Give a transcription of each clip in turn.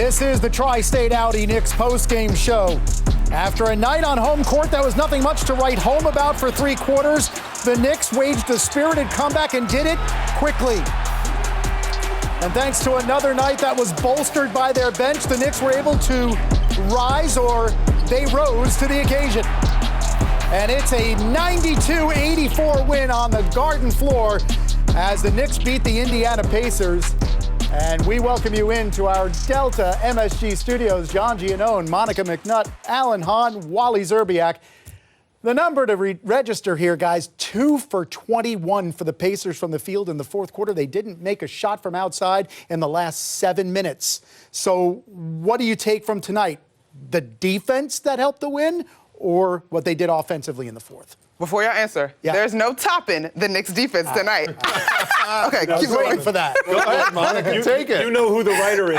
This is the Tri-State Audi Knicks post-game show. After a night on home court that was nothing much to write home about for 3 quarters, the Knicks waged a spirited comeback and did it quickly. And thanks to another night that was bolstered by their bench, the Knicks were able to rise, or they rose to the occasion. And it's a 92-84 win on the Garden floor as the Knicks beat the Indiana Pacers. And we welcome you into our Delta MSG studios. John Giannone, Monica McNutt, Alan Hahn, Wally Zerbiak. The number to register here, guys, 2 for 21 for the Pacers from the field in the fourth quarter. They didn't make a shot from outside in the last 7 minutes. So what do you take from tonight? The defense that helped the win, or what they did offensively in the fourth? Before y'all answer, there's no topping the Knicks defense tonight. Okay, keep going for that. Go ahead, Monica. Take it. You know who the writer is.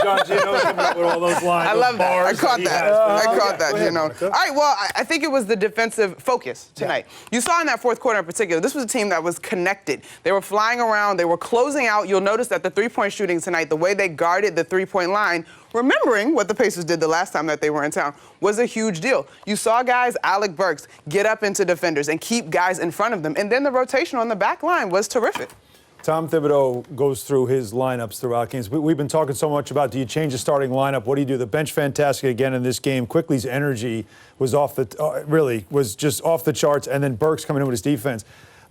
John Giannone coming up with all those lines. I love that. I caught that. Ahead, All right, well, I think it was the defensive focus tonight. You saw in that fourth quarter in particular, this was a team that was connected. They were flying around. They were closing out. You'll notice that the three-point shooting tonight, the way they guarded the three-point line, remembering what the Pacers did the last time that they were in town, was a huge deal. You saw guys, Alec Burks, get up into defenders and keep guys in front of them. And then the rotation on the back line was terrific. Tom Thibodeau goes through his lineups throughout games. We've been talking so much about, do you change the starting lineup? What do you do? The bench fantastic again in this game. Quickley's energy was just off the charts, and then Burks coming in with his defense.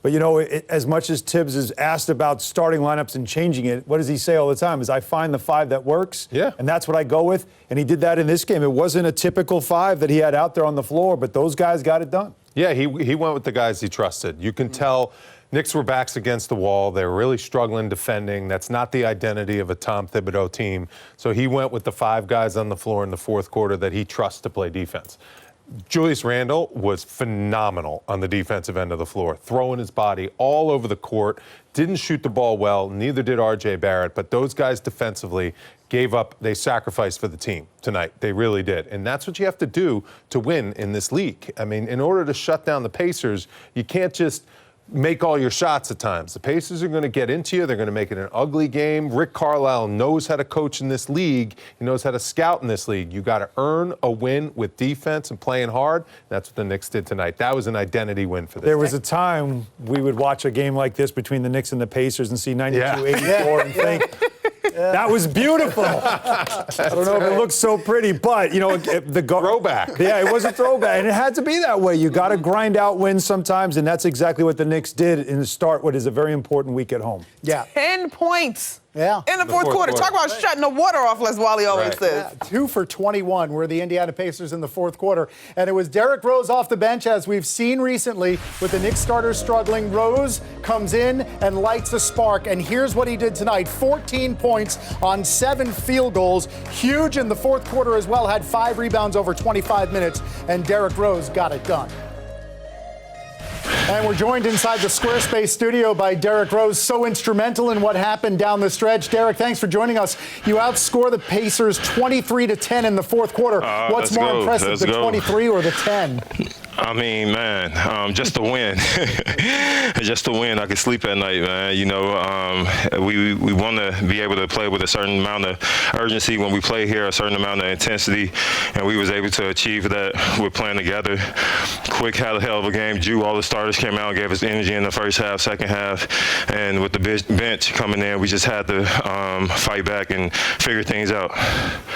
But, you know, as much as Tibbs is asked about starting lineups and changing it, what does he say all the time? Is I find the 5 that works, and that's what I go with. And he did that in this game. It wasn't a typical 5 that he had out there on the floor, but those guys got it done. Yeah, he went with the guys he trusted. You can tell Knicks were backs against the wall. They were really struggling defending. That's not the identity of a Tom Thibodeau team. So he went with the 5 guys on the floor in the fourth quarter that he trusts to play defense. Julius Randle was phenomenal on the defensive end of the floor, throwing his body all over the court, didn't shoot the ball well, neither did R.J. Barrett, but those guys defensively gave up, they sacrificed for the team tonight. They really did. And that's what you have to do to win in this league. I mean, in order to shut down the Pacers, you can't just make all your shots at times. The Pacers are going to get into you. They're going to make it an ugly game. Rick Carlisle knows how to coach in this league. He knows how to scout in this league. You got to earn a win with defense and playing hard. That's what the Knicks did tonight. That was an identity win for them. There was a time we would watch a game like this between the Knicks and the Pacers and see 92-84 and think, that was beautiful. I don't know if it looks so pretty, but, you know, the throwback. Yeah, it was a throwback, and it had to be that way. You got to grind out wins sometimes, and that's exactly what the Knicks did in the start, what is a very important week at home. 10 points. Yeah. In the fourth quarter. Talk about shutting the water off, as Wally always says. 2 for 21 were the Indiana Pacers in the fourth quarter. And it was Derrick Rose off the bench, as we've seen recently, with the Knicks starters struggling. Rose comes in and lights a spark. And here's what he did tonight. 14 points on 7 field goals. Huge in the fourth quarter as well. Had 5 rebounds over 25 minutes. And Derrick Rose got it done. And we're joined inside the Squarespace studio by Derrick Rose, so instrumental in what happened down the stretch. Derrick, thanks for joining us. You outscore the Pacers 23-10 in the fourth quarter. What's more impressive, the 23 or the 10? I mean, man, just to win. Just to win, I could sleep at night, man. You know, we want to be able to play with a certain amount of urgency when we play here, a certain amount of intensity, and we was able to achieve that with playing together. Quick had a hell of a game. All the starters came out and gave us energy in the first half, second half, and with the bench coming in, we just had to fight back and figure things out.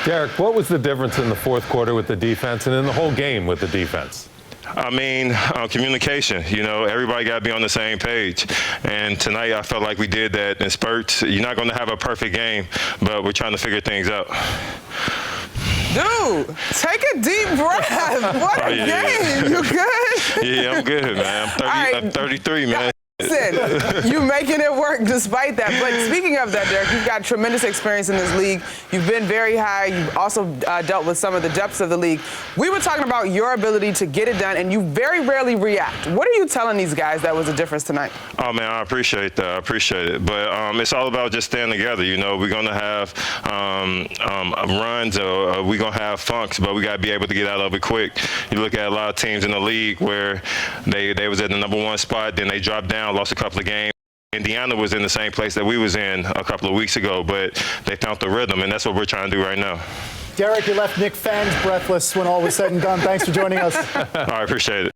Derrick, what was the difference in the fourth quarter with the defense and in the whole game with the defense? I mean, communication. You know, everybody got to be on the same page. And tonight I felt like we did that in spurts. You're not going to have a perfect game, but we're trying to figure things out. Dude, take a deep breath. What a game. You good? Yeah, I'm good, man. I'm 33, man. Listen, you making it work despite that. But speaking of that, Derrick, you've got tremendous experience in this league. You've been very high. You've also dealt with some of the depths of the league. We were talking about your ability to get it done, and you very rarely react. What are you telling these guys that was a difference tonight? Oh, man, I appreciate that. I appreciate it. But it's all about just staying together. You know, we're going to have runs or we're going to have funks, but we got to be able to get out of it quick. You look at a lot of teams in the league where they was at the #1 spot, then they dropped down, lost a couple of games. Indiana was in the same place that we was in a couple of weeks ago, but they found the rhythm, and that's what we're trying to do right now. Derrick, you left Knicks fans breathless when all was said and done. Thanks for joining us. I appreciate it.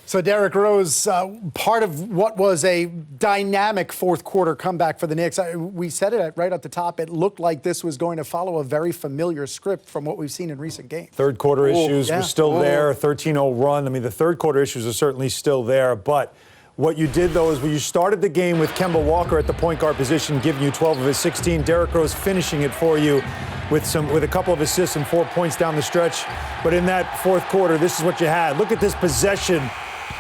So Derrick Rose, part of what was a dynamic fourth quarter comeback for the Knicks. We said it right at the top. It looked like this was going to follow a very familiar script from what we've seen in recent games. Third quarter issues were still there, 13-0 run. I mean, the third quarter issues are certainly still there, but what you did, though, is when you started the game with Kemba Walker at the point guard position, giving you 12 of his 16, Derrick Rose finishing it for you with a couple of assists and 4 points down the stretch. But in that fourth quarter, this is what you had. Look at this possession.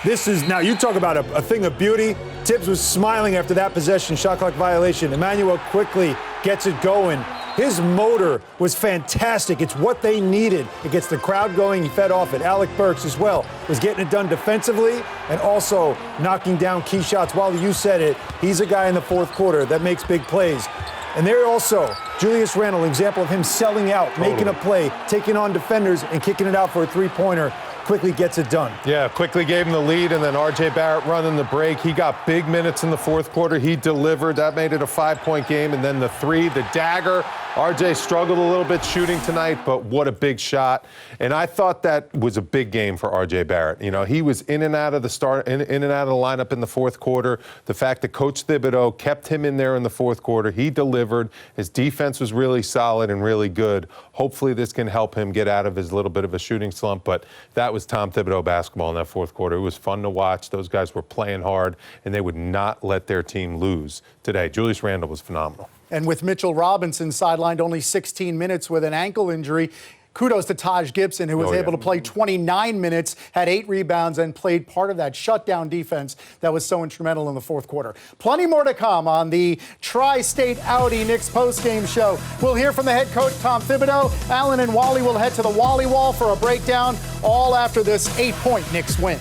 This is, now you talk about a thing of beauty. Tibbs was smiling after that possession, shot clock violation. Immanuel quickly gets it going. His motor was fantastic. It's what they needed. It gets the crowd going. He fed off it. Alec Burks as well was getting it done defensively and also knocking down key shots. While you said it, he's a guy in the fourth quarter that makes big plays. And there also, Julius Randle, an example of him selling out, making a play, taking on defenders and kicking it out for a three-pointer. Quickly gets it done. Yeah, Quickley gave him the lead, and then R.J. Barrett running the break. He got big minutes in the fourth quarter. He delivered. That made it a 5-point game. And then the three, the dagger. R.J. struggled a little bit shooting tonight, but what a big shot. And I thought that was a big game for R.J. Barrett. You know, he was in and out of the in and out of the lineup in the fourth quarter. The fact that Coach Thibodeau kept him in there in the fourth quarter, he delivered. His defense was really solid and really good. Hopefully this can help him get out of his little bit of a shooting slump, but that was Tom Thibodeau basketball in that fourth quarter. It was fun to watch. Those guys were playing hard, and they would not let their team lose today. Julius Randle was phenomenal. And with Mitchell Robinson sidelined only 16 minutes with an ankle injury, kudos to Taj Gibson, who was able to play 29 minutes, had 8 rebounds, and played part of that shutdown defense that was so instrumental in the fourth quarter. Plenty more to come on the Tri-State Audi Knicks postgame show. We'll hear from the head coach, Tom Thibodeau. Alan and Wally will head to the Wally Wall for a breakdown, all after this 8-point Knicks win.